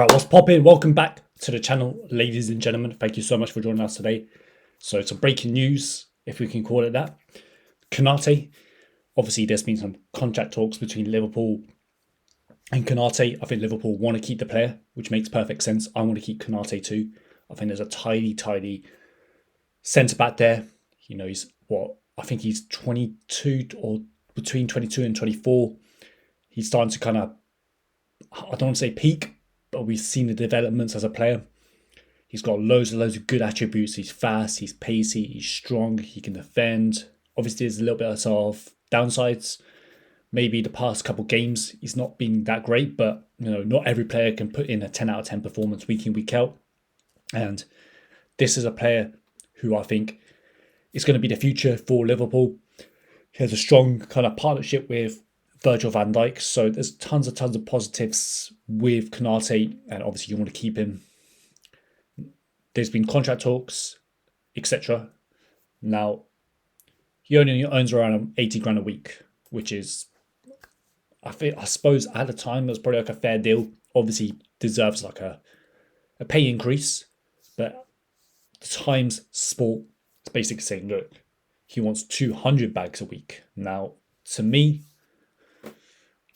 Right, what's popping? Welcome back to the channel, ladies and gentlemen. Thank you so much for joining us today. So, some breaking news, if we can call it that. Konaté, obviously, there's been some contract talks between Liverpool and Konaté. I think Liverpool want to keep the player, which makes perfect sense. I want to keep Konaté too. I think there's a tidy centre back there. You know, I think he's 22 or between 22 and 24. He's starting to kind of, I don't want to say peak, but we've seen the developments as a player. He's got loads of good attributes. He's fast, he's pacey, he's strong, he can defend. Obviously, there's a little bit of downsides. Maybe the past couple games he's not been that great, but not every player can put in a 10 out of 10 performance week in, week out. And this is a player who I think is going to be the future for Liverpool. He has a strong kind of partnership with Virgil van Dijk, so there's tons of positives with Konaté, and obviously you want to keep him. There's been contract talks, etc. Now, he only earns around 80 grand a week, which is, I suppose at the time, it was probably like a fair deal. Obviously, deserves like a pay increase, but the Times Sport is basically saying, look, he wants 200 bags a week. Now, to me,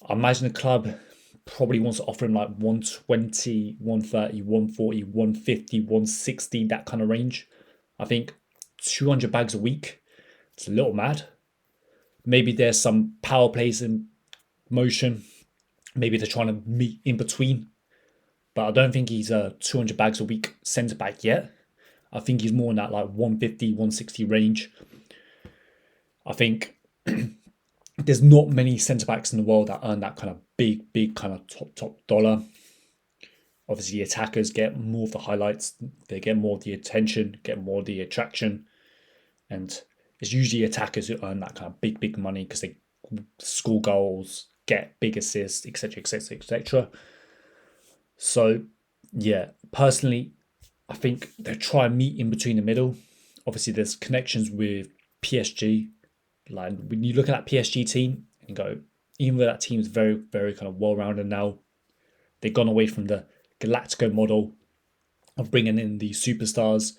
I imagine the club probably wants to offer him like 120, 130, 140, 150, 160, that kind of range. I think 200 bags a week, it's a little mad. Maybe there's some power plays in motion. Maybe they're trying to meet in between. But I don't think he's a 200 bags a week centre back yet. I think he's more in that like 150, 160 range. I think there's not many centre backs in the world that earn that kind of big kind of top dollar. Obviously, the attackers get more of the highlights, they get more of the attention, get more of the attraction, and it's usually attackers who earn that kind of big money because they score goals, get big assists, etc., etc., etc. So, yeah, personally, I think they try and meet in between the middle. Obviously, there's connections with PSG. Like when you look at that PSG team and go, even though that team is very kind of well-rounded now, they've gone away from the Galactico model of bringing in these superstars,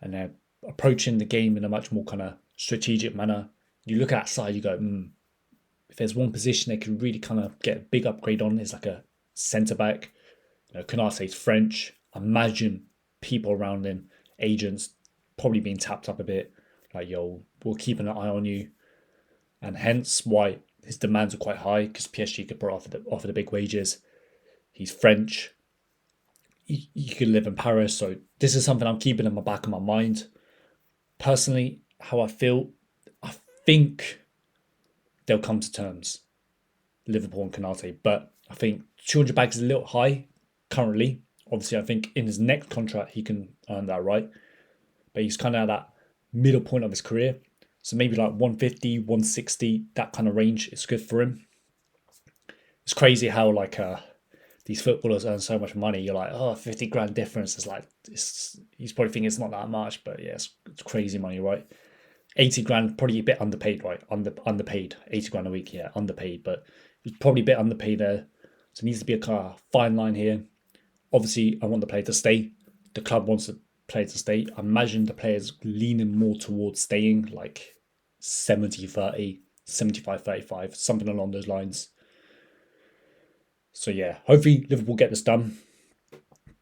and they're approaching the game in a much more kind of strategic manner. You look at that side, you go, if there's one position they could really kind of get a big upgrade on, is like a centre back. Konaté's French. Imagine people around him, agents, probably being tapped up a bit. Like, yo, we'll keep an eye on you. And hence why his demands are quite high, because PSG could offer the big wages. He's French. He could live in Paris. So this is something I'm keeping in the back of my mind. Personally, how I feel, I think they'll come to terms, Liverpool and Konaté. But I think 200 bags is a little high currently. Obviously, I think in his next contract, he can earn that right. But he's kind of at that middle point of his career. So maybe like 150, 160, that kind of range is good for him. It's crazy how like these footballers earn so much money. You're like, oh, 50 grand difference is like, he's probably thinking it's not that much, but yeah, it's crazy money, right? 80 grand, probably a bit underpaid, right? Underpaid. 80 grand a week, yeah, underpaid, but he's probably a bit underpaid there. So it needs to be a kind of fine line here. Obviously, I want the player to stay. The club wants the player to stay. I imagine the player's leaning more towards staying, like 70-30, 75-35, something along those lines. So yeah, hopefully Liverpool get this done.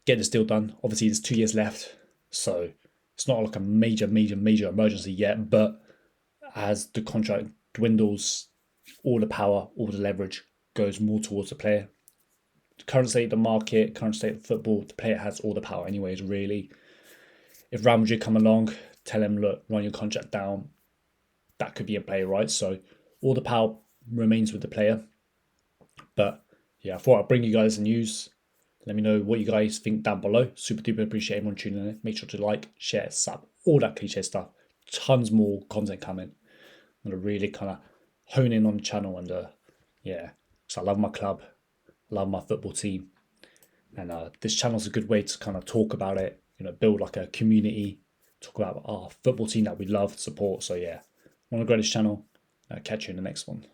Get this deal done. Obviously, there's 2 years left. So it's not like a major emergency yet. But as the contract dwindles, all the power, all the leverage goes more towards the player. The current state of the market, current state of football, the player has all the power anyways, really. If Real Madrid come along, tell him, look, run your contract down, that could be a play, right? So all the power remains with the player. But yeah, I thought I'd bring you guys the news. Let me know what you guys think down below. Super duper appreciate everyone tuning in. Make sure to like, share, sub, all that cliche stuff. Tons more content coming. I'm going to really kind of hone in on the channel and yeah, because I love my club, love my football team. And this channel's a good way to kind of talk about it, build like a community, talk about our football team that we love, support. So yeah, want to grow this channel. Catch you in the next one.